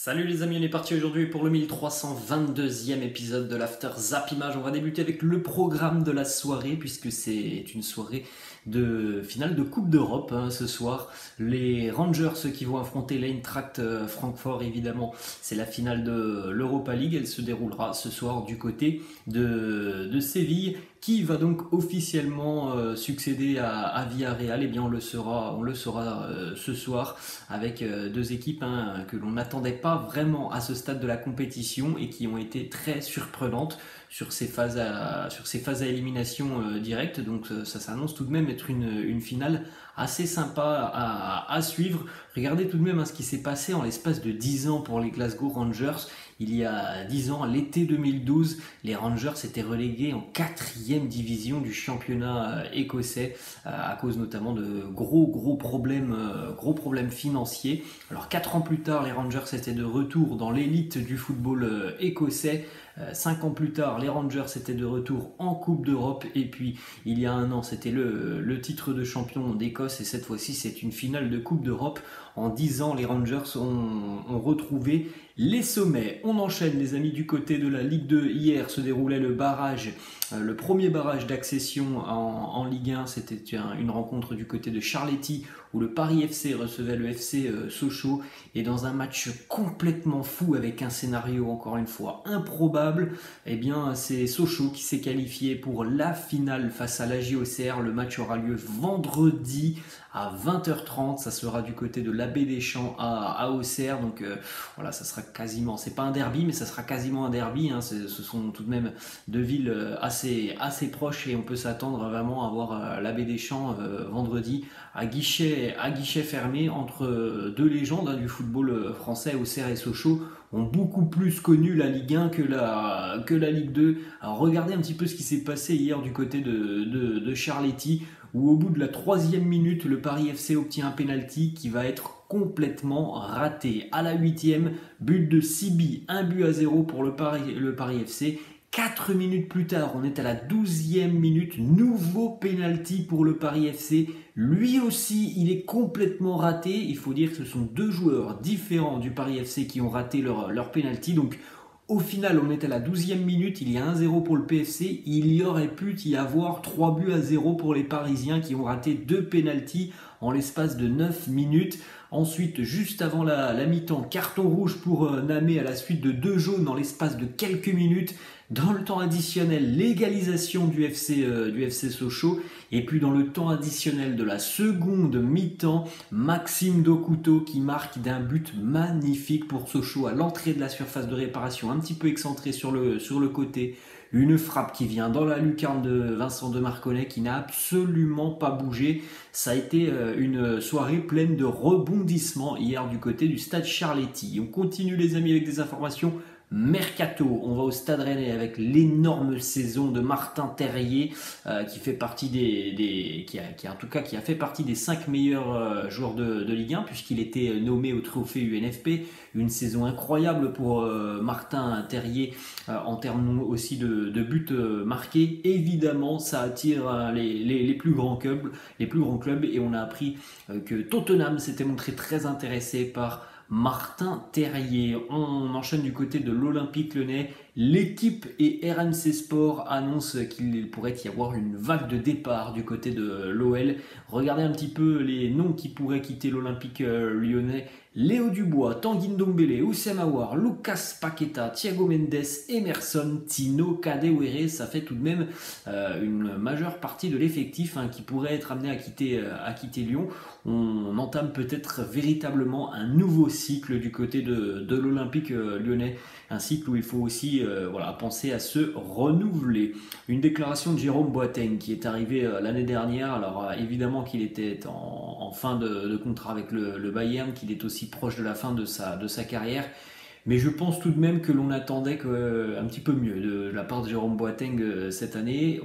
Salut les amis, on est parti aujourd'hui pour le 1322e épisode de l'After Zap Image. On va débuter avec le programme de la soirée puisque c'est une soirée de finale de Coupe d'Europe ce soir. Les Rangers qui vont affronter l'Eintracht Francfort évidemment. C'est la finale de l'Europa League, elle se déroulera ce soir du côté de Séville. Qui va donc officiellement succéder à Villarreal? Eh bien on le saura ce soir avec deux équipes que l'on n'attendait pas vraiment à ce stade de la compétition et qui ont été très surprenantes sur ces phases à élimination directe. Donc ça s'annonce tout de même être une finale assez sympa à suivre. Regardez tout de même ce qui s'est passé en l'espace de 10 ans pour les Glasgow Rangers. Il y a 10 ans, l'été 2012, les Rangers étaient relégués en 4e division du championnat écossais à cause notamment de gros problèmes financiers. Alors 4 ans plus tard, les Rangers étaient de retour dans l'élite du football écossais. 5 ans plus tard, les Rangers étaient de retour en Coupe d'Europe et puis il y a un an, c'était le titre de champion d'Écosse et cette fois-ci, c'est une finale de Coupe d'Europe. En 10 ans, les Rangers ont retrouvé les sommets. On enchaîne les amis du côté de la Ligue 2. Hier se déroulait le premier barrage d'accession en Ligue 1. C'était une rencontre du côté de Charletti où le Paris FC recevait le FC Sochaux et dans un match complètement fou avec un scénario encore une fois improbable, eh bien c'est Sochaux qui s'est qualifié pour la finale face à l'AJ-Auxerre. Le match aura lieu vendredi à 20h30, ça sera du côté de l'Abbé des Champs à Auxerre, donc voilà, ça sera quasiment, c'est pas un derby mais ça sera quasiment un derby, ce sont tout de même deux villes assez proches et on peut s'attendre vraiment à voir l'Abbé des Champs vendredi à guichet fermé entre deux légendes du football français. Auxerre et Sochaux ont beaucoup plus connu la Ligue 1 que la Ligue 2. Alors regardez un petit peu ce qui s'est passé hier du côté de Charletti, où au bout de la 3e minute, le Paris FC obtient un penalty qui va être complètement raté. À la 8e, but de Sibi, 1-0 pour le Paris FC. 4 minutes plus tard, on est à la 12e minute, nouveau penalty pour le Paris FC. Lui aussi, il est complètement raté. Il faut dire que ce sont deux joueurs différents du Paris FC qui ont raté leur penalty. Donc au final, on est à la 12e minute, il y a 1-0 pour le PFC. Il y aurait pu y avoir 3-0 pour les Parisiens qui ont raté deux pénaltys en l'espace de 9 minutes. Ensuite, juste avant la mi-temps, carton rouge pour Namé à la suite de deux jaunes en l'espace de quelques minutes. Dans le temps additionnel, l'égalisation du FC Sochaux. Et puis dans le temps additionnel de la seconde mi-temps, Maxime Dokuto qui marque d'un but magnifique pour Sochaux à l'entrée de la surface de réparation, un petit peu excentré sur le côté. Une frappe qui vient dans la lucarne de Vincent de Marconnet qui n'a absolument pas bougé. Ça a été une soirée pleine de rebondissements hier du côté du stade Charletti. On continue les amis avec des informations Mercato. On va au Stade Rennais avec l'énorme saison de Martin Terrier qui fait partie qui a fait partie des 5 meilleurs joueurs de Ligue 1 puisqu'il était nommé au trophée UNFP. Une saison incroyable pour Martin Terrier en termes aussi de buts marqués. Évidemment, ça attire les plus grands clubs, et on a appris que Tottenham s'était montré très intéressé par Martin Terrier. On enchaîne du côté de l'Olympique Lyonnais. L'équipe et RMC Sport annoncent qu'il pourrait y avoir une vague de départ du côté de l'OL. Regardez un petit peu les noms qui pourraient quitter l'Olympique Lyonnais. Léo Dubois, Tanguy Ndombele, Oussem Aouar, Lucas Paqueta, Thiago Mendes, Emerson, Tino, Kadewere. Ça fait tout de même une majeure partie de l'effectif qui pourrait être amené à quitter Lyon. On entame peut-être véritablement un nouveau cycle du côté de l'Olympique Lyonnais. Un cycle où il faut aussi penser à se renouveler. Une déclaration de Jérôme Boateng qui est arrivé l'année dernière. Alors évidemment qu'il était en fin de contrat avec le Bayern, qu'il est aussi proche de la fin de sa carrière. Mais je pense tout de même que l'on attendait un petit peu mieux de la part de Jérôme Boateng cette année.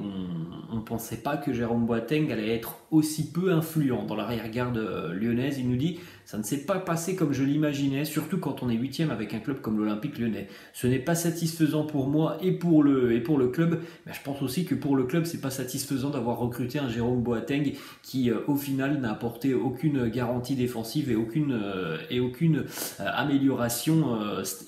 On ne pensait pas que Jérôme Boateng allait être aussi peu influent dans l'arrière-garde lyonnaise. Il nous dit Ça ne s'est pas passé comme je l'imaginais, surtout quand on est 8e avec un club comme l'Olympique Lyonnais. Ce n'est pas satisfaisant pour moi et pour le club, mais je pense aussi que pour le club, c'est pas satisfaisant d'avoir recruté un Jérôme Boateng qui, au final, n'a apporté aucune garantie défensive et aucune amélioration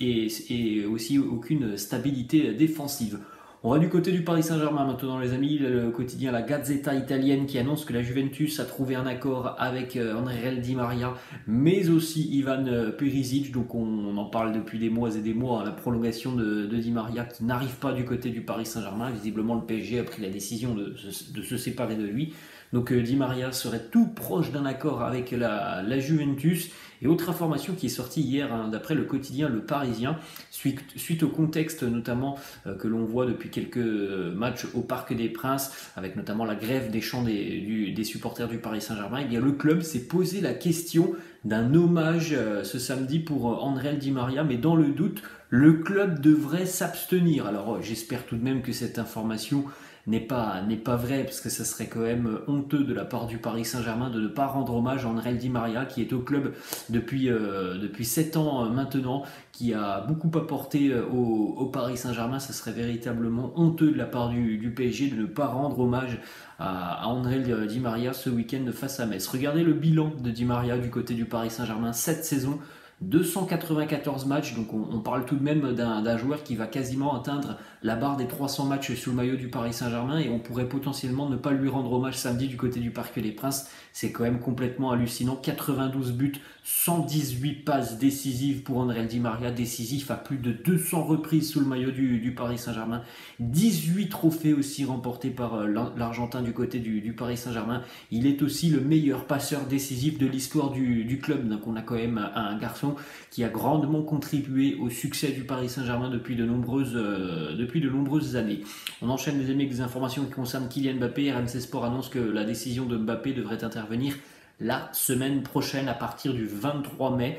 et aussi aucune stabilité défensive. On va du côté du Paris Saint-Germain maintenant les amis, le quotidien La Gazzetta italienne qui annonce que la Juventus a trouvé un accord avec André Di Maria mais aussi Ivan Perisic, donc on en parle depuis des mois et des mois, la prolongation de Di Maria qui n'arrive pas du côté du Paris Saint-Germain, visiblement le PSG a pris la décision de se séparer de lui. Donc Di Maria serait tout proche d'un accord avec la Juventus. Et autre information qui est sortie hier d'après le quotidien Le Parisien, suite au contexte notamment que l'on voit depuis quelques matchs au Parc des Princes, avec notamment la grève des chants des supporters du Paris Saint-Germain, et bien le club s'est posé la question d'un hommage ce samedi pour André Di Maria, mais dans le doute, le club devrait s'abstenir. Alors j'espère tout de même que cette information n'est pas vrai, parce que ça serait quand même honteux de la part du Paris Saint-Germain de ne pas rendre hommage à André Di Maria qui est au club depuis 7 ans maintenant, qui a beaucoup apporté au Paris Saint-Germain. Ça serait véritablement honteux de la part du PSG de ne pas rendre hommage à André Di Maria ce week-end face à Metz. Regardez le bilan de Di Maria du côté du Paris Saint-Germain cette saison. 294 matchs, donc on parle tout de même d'un joueur qui va quasiment atteindre la barre des 300 matchs sous le maillot du Paris Saint-Germain, et on pourrait potentiellement ne pas lui rendre hommage samedi du côté du Parc des Princes. C'est quand même complètement hallucinant. 92 buts, 118 passes décisives pour André Di Maria, décisif à plus de 200 reprises sous le maillot du Paris Saint-Germain. 18 trophées aussi remportés par l'Argentin du côté du Paris Saint-Germain. Il est aussi le meilleur passeur décisif de l'histoire du club, donc on a quand même un garçon qui a grandement contribué au succès du Paris Saint-Germain depuis de nombreuses années. On enchaîne les amis avec des informations qui concernent Kylian Mbappé. RMC Sport annonce que la décision de Mbappé devrait intervenir la semaine prochaine à partir du 23 mai.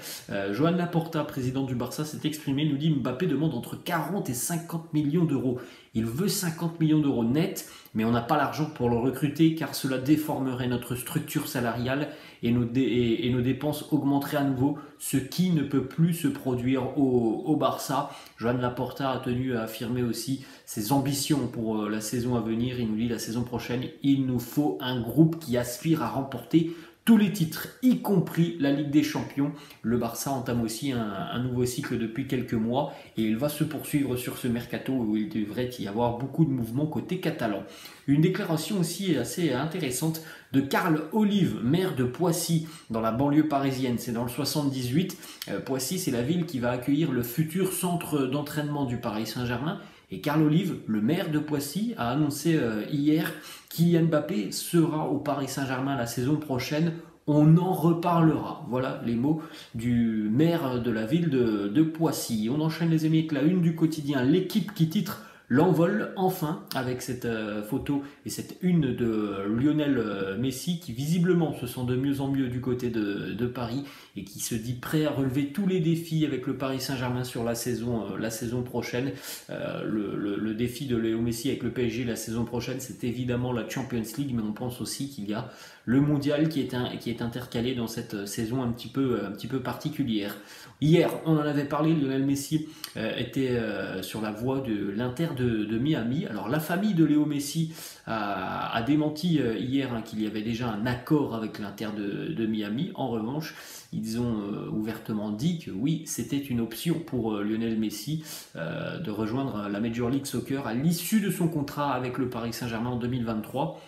Joan Laporta, président du Barça, s'est exprimé, nous dit Mbappé demande entre 40 et 50 millions d'euros. Il veut 50 millions d'euros net, mais on n'a pas l'argent pour le recruter car cela déformerait notre structure salariale et nos dépenses augmenteraient à nouveau, ce qui ne peut plus se produire au Barça. Joan Laporta a tenu à affirmer aussi ses ambitions pour la saison à venir. Il nous dit la saison prochaine, il nous faut un groupe qui aspire à remporter tous les titres, y compris la Ligue des Champions. Le Barça entame aussi un nouveau cycle depuis quelques mois et il va se poursuivre sur ce mercato où il devrait y avoir beaucoup de mouvements côté catalan. Une déclaration aussi assez intéressante de Carl Olive, maire de Poissy, dans la banlieue parisienne. C'est dans le 78. Poissy, c'est la ville qui va accueillir le futur centre d'entraînement du Paris Saint-Germain. Et Carl Olive, le maire de Poissy, a annoncé hier qu'Kylian Mbappé sera au Paris Saint-Germain la saison prochaine. On en reparlera. Voilà les mots du maire de la ville de Poissy. On enchaîne les amis avec la une du quotidien. L'équipe qui titre l'envol enfin avec cette photo et cette une de Lionel Messi qui visiblement se sent de mieux en mieux du côté de Paris et qui se dit prêt à relever tous les défis avec le Paris Saint-Germain sur la saison prochaine. Le défi de Léo Messi avec le PSG la saison prochaine, c'est évidemment la Champions League, mais on pense aussi qu'il y a le mondial qui est intercalé dans cette saison un petit peu particulière. Hier, on en avait parlé, Lionel Messi était sur la voie de l'Inter de Miami. Alors la famille de Léo Messi a démenti hier qu'il y avait déjà un accord avec l'Inter de Miami. En revanche, ils ont ouvertement dit que oui, c'était une option pour Lionel Messi de rejoindre la Major League Soccer à l'issue de son contrat avec le Paris Saint-Germain en 2023.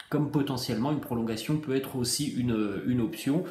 Comme potentiellement une prolongation peut être aussi une option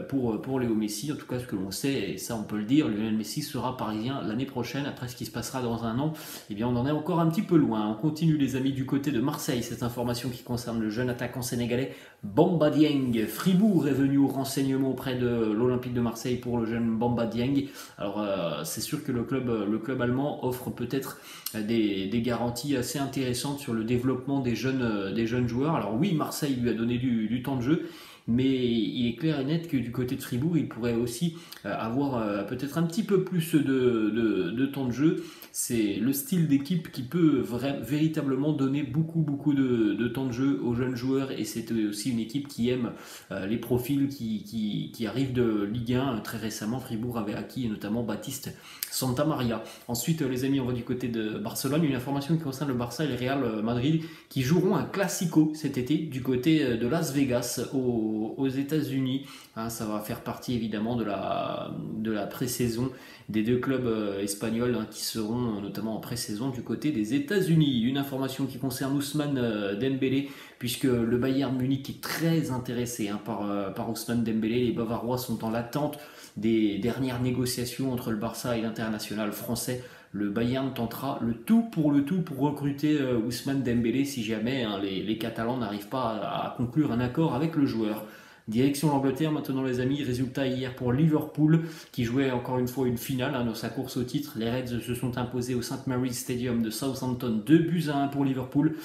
pour Léo Messi. En tout cas, ce que l'on sait, et ça on peut le dire, Lionel Messi sera parisien l'année prochaine. Après ce qui se passera dans un an, eh bien on en est encore un petit peu loin. On continue les amis du côté de Marseille, cette information qui concerne le jeune attaquant sénégalais Bamba Dieng. Fribourg est venu au renseignement auprès de l'Olympique de Marseille pour le jeune Bamba Dieng. Alors c'est sûr que le club allemand offre peut-être des garanties assez intéressantes sur le développement des jeunes joueurs. Alors oui, Marseille lui a donné du temps de jeu, mais il est clair et net que du côté de Fribourg, il pourrait aussi avoir peut-être un petit peu plus de temps de jeu. C'est le style d'équipe qui peut véritablement donner beaucoup de temps de jeu aux jeunes joueurs, et c'est aussi une équipe qui aime les profils qui arrivent de Ligue 1. Très récemment, Fribourg avait acquis notamment Baptiste Santamaria. Ensuite, les amis, on va du côté de Barcelone. Une information qui concerne le Barça et le Real Madrid qui joueront un Classico cet été du côté de Las Vegas aux États-Unis. Ça va faire partie évidemment de la pré-saison des deux clubs espagnols qui seront notamment en pré-saison du côté des États-Unis. Une information qui concerne Ousmane Dembélé, puisque le Bayern Munich est très intéressé par Ousmane Dembélé. Les Bavarois sont en attente des dernières négociations entre le Barça et l'international français. Le Bayern tentera le tout pour recruter Ousmane Dembélé si jamais les Catalans n'arrivent pas à conclure un accord avec le joueur. Direction l'Angleterre maintenant les amis, résultat hier pour Liverpool qui jouait encore une fois une finale dans sa course au titre. Les Reds se sont imposés au St Mary's Stadium de Southampton, 2-1 pour Liverpool.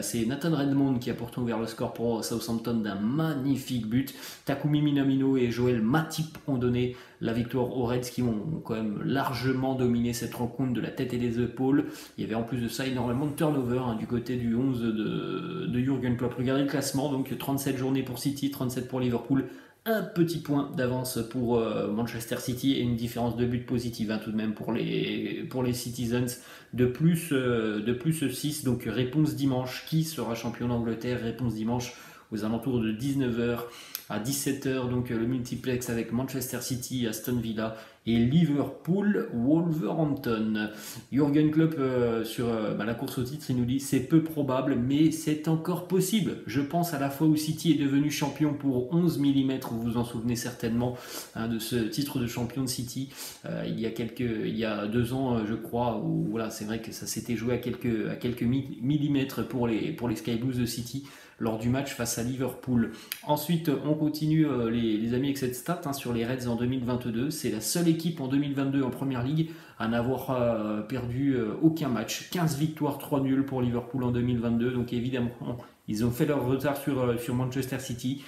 C'est Nathan Redmond qui a pourtant ouvert le score pour Southampton d'un magnifique but. Takumi Minamino et Joel Matip ont donné la victoire aux Reds qui ont quand même largement dominé cette rencontre de la tête et des épaules. Il y avait en plus de ça énormément de turnover du côté du 11 de Jürgen Klopp. Regardez le classement, donc 37 journées pour City, 37 pour Liverpool. Un petit point d'avance pour Manchester City et une différence de but positive tout de même pour les Citizens de plus 6. Donc réponse dimanche, qui sera champion d'Angleterre? Réponse dimanche aux alentours de 19h à 17h, donc le multiplex avec Manchester City, Aston Villa et Liverpool Wolverhampton. Jürgen Klopp sur la course au titre, il nous dit c'est peu probable mais c'est encore possible. Je pense à la fois où City est devenu champion pour 11 mm, vous vous en souvenez certainement de ce titre de champion de City il y a 2 ans je crois, où voilà, c'est vrai que ça s'était joué à quelques millimètres pour les Sky Blues de City lors du match face à Liverpool. Ensuite, on continue les amis avec cette stat sur les Reds en 2022. C'est la seule équipe en 2022 en Première Ligue à n'avoir perdu aucun match. 15 victoires, 3 nuls pour Liverpool en 2022. Donc évidemment, ils ont fait leur retard sur Manchester City.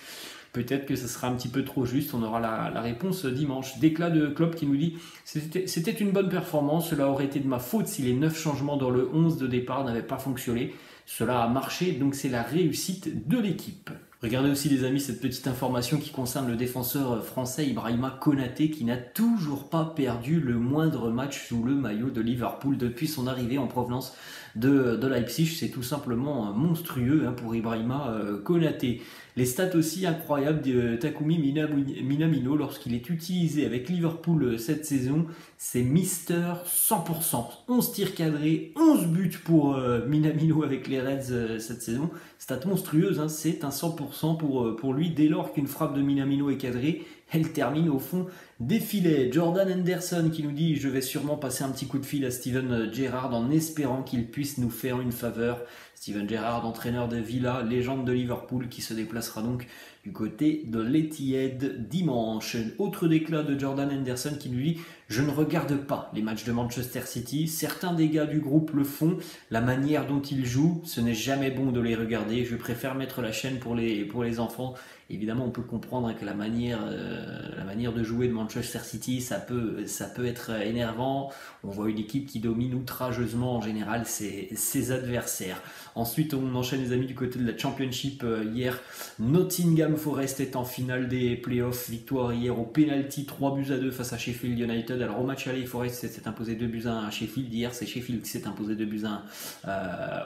Peut-être que ce sera un petit peu trop juste, on aura la réponse dimanche. Déclat de Klopp qui nous dit « C'était une bonne performance, cela aurait été de ma faute si les 9 changements dans le 11 de départ n'avaient pas fonctionné. Cela a marché, donc c'est la réussite de l'équipe. » Regardez aussi les amis cette petite information qui concerne le défenseur français Ibrahima Konaté qui n'a toujours pas perdu le moindre match sous le maillot de Liverpool depuis son arrivée en provenance de Leipzig. C'est tout simplement monstrueux pour Ibrahima Konaté. Les stats aussi incroyables de Takumi Minamino lorsqu'il est utilisé avec Liverpool cette saison, c'est Mister 100%. 11 tirs cadrés, 11 buts pour Minamino avec les Reds cette saison. Stat monstrueuse, c'est un 100% pour lui dès lors qu'une frappe de Minamino est cadrée. Elle termine au fond des filets. Jordan Henderson qui nous dit « Je vais sûrement passer un petit coup de fil à Steven Gerrard en espérant qu'il puisse nous faire une faveur. » Steven Gerrard, entraîneur de Villa, légende de Liverpool, qui se déplacera donc du côté de l'Etihad dimanche. Autre déclat de Jordan Henderson qui lui dit « Je ne regarde pas les matchs de Manchester City. Certains des gars du groupe le font. La manière dont ils jouent, ce n'est jamais bon de les regarder. Je préfère mettre la chaîne pour les enfants. » Évidemment, on peut comprendre que la manière de jouer de Manchester City, ça peut être énervant. On voit une équipe qui domine outrageusement en général ses adversaires. Ensuite, on enchaîne les amis du côté de la Championship. Hier, Nottingham Forest est en finale des playoffs. Victoire hier au penalty 3-2 face à Sheffield United. Alors au match aller, Forest s'est imposé 2-1 à Sheffield. Hier, c'est Sheffield qui s'est imposé 2-1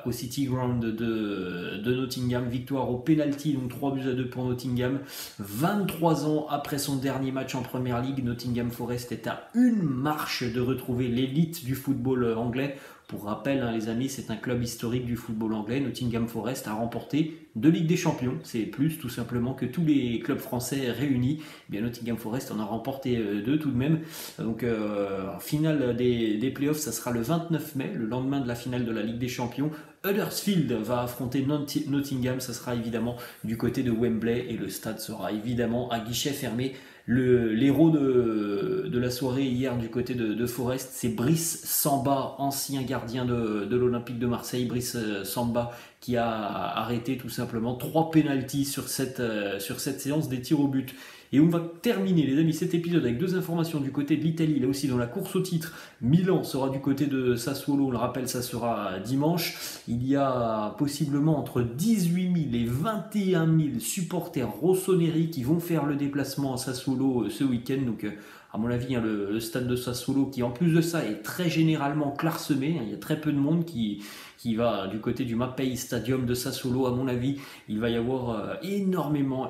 au City Ground de Nottingham. Victoire au penalty, donc 3-2 pour Nottingham. 23 ans après son dernier match en Première Ligue, Nottingham Forest est à une marche de retrouver l'élite du football anglais. Pour rappel, les amis, c'est un club historique du football anglais. Nottingham Forest a remporté 2 Ligues des Champions. C'est plus tout simplement que tous les clubs français réunis. Bien, Nottingham Forest en a remporté 2 tout de même. Donc, finale des playoffs, ça sera le 29 mai, le lendemain de la finale de la Ligue des Champions. Huddersfield va affronter Nottingham, ça sera évidemment du côté de Wembley et le stade sera évidemment à guichet fermé. L'héros de la soirée hier du côté de Forest, c'est Brice Samba, ancien gardien de l'Olympique de Marseille. Brice Samba qui a arrêté tout simplement 3 pénaltys sur cette séance des tirs au but. Et on va terminer, les amis, cet épisode avec 2 informations du côté de l'Italie. Là aussi, dans la course au titre, Milan sera du côté de Sassuolo. On le rappelle, ça sera dimanche. Il y a possiblement entre 18 000 et 21 000 supporters rossoneri qui vont faire le déplacement à Sassuolo ce week-end. Donc, à mon avis, le stade de Sassuolo, qui en plus de ça est très généralement clairsemé. Il y a très peu de monde qui va du côté du Mapei Stadium de Sassuolo. À mon avis, il va y avoir énormément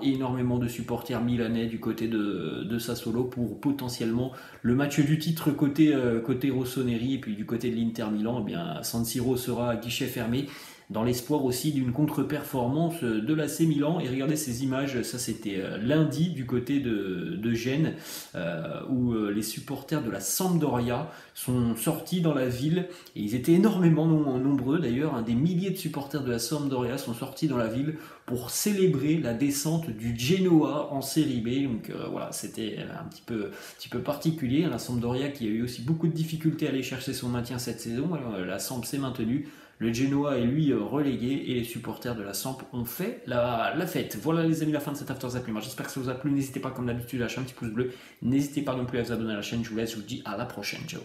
de supporters milanais du côté de Sassuolo pour potentiellement le match du titre côté rossoneri. Et puis du côté de l'Inter Milan, eh bien, San Siro sera à guichet fermé, dans l'espoir aussi d'une contre-performance de l'AC Milan. Et regardez ces images, ça c'était lundi du côté de Gênes, où les supporters de la Sampdoria sont sortis dans la ville, et ils étaient énormément nombreux d'ailleurs, des milliers de supporters de la Sampdoria sont sortis dans la ville pour célébrer la descente du Genoa en Série B. Donc voilà, c'était un petit peu particulier. La Sampdoria qui a eu aussi beaucoup de difficultés à aller chercher son maintien cette saison. La Samp s'est maintenue. Le Genoa est lui relégué et les supporters de la Samp ont fait la fête. Voilà les amis, la fin de cet After Zapping. J'espère que ça vous a plu. N'hésitez pas comme d'habitude à lâcher un petit pouce bleu. N'hésitez pas non plus à vous abonner à la chaîne. Je vous laisse, je vous dis à la prochaine. Ciao.